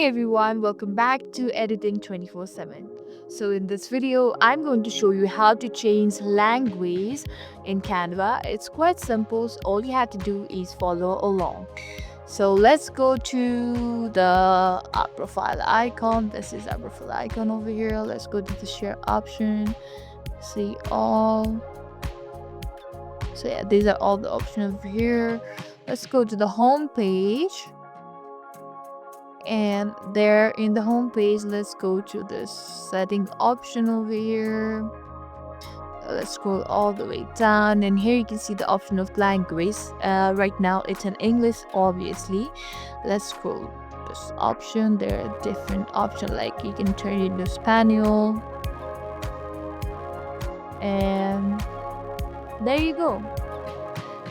Hey everyone, welcome back to Editing 24/7. So in this video, I'm going to show you how to change language in Canva. It's quite simple, so all you have to do is follow along. So let's go to the profile icon. This is our profile icon over here. Let's go to the share option, see all. So yeah, these are all the options over here. Let's go to the home page. And there in the home page, let's go to this setting option over here. Let's scroll all the way down, and here you can see the option of language. Right now it's in English, obviously. Let's scroll this option. There are different options, like you can turn it into Spanish, and there you go.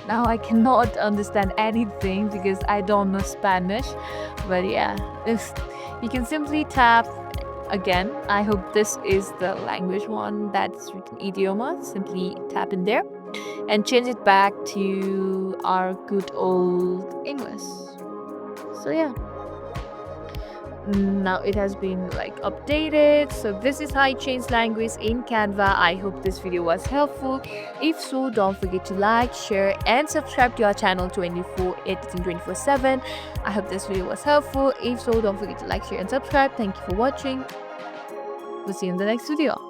Now I cannot understand anything because I don't know Spanish, but yeah, if you can simply tap again. I hope this is the language one that's written idioma. Simply tap in there and change it back to our good old English. So yeah, now it has been updated. So this is how I change language in Canva. I hope this video was helpful. If so, don't forget to like, share and subscribe to our channel 24/7. I hope this video was helpful. If so, don't forget to like, share and subscribe. Thank you for watching. We'll see you in the next video.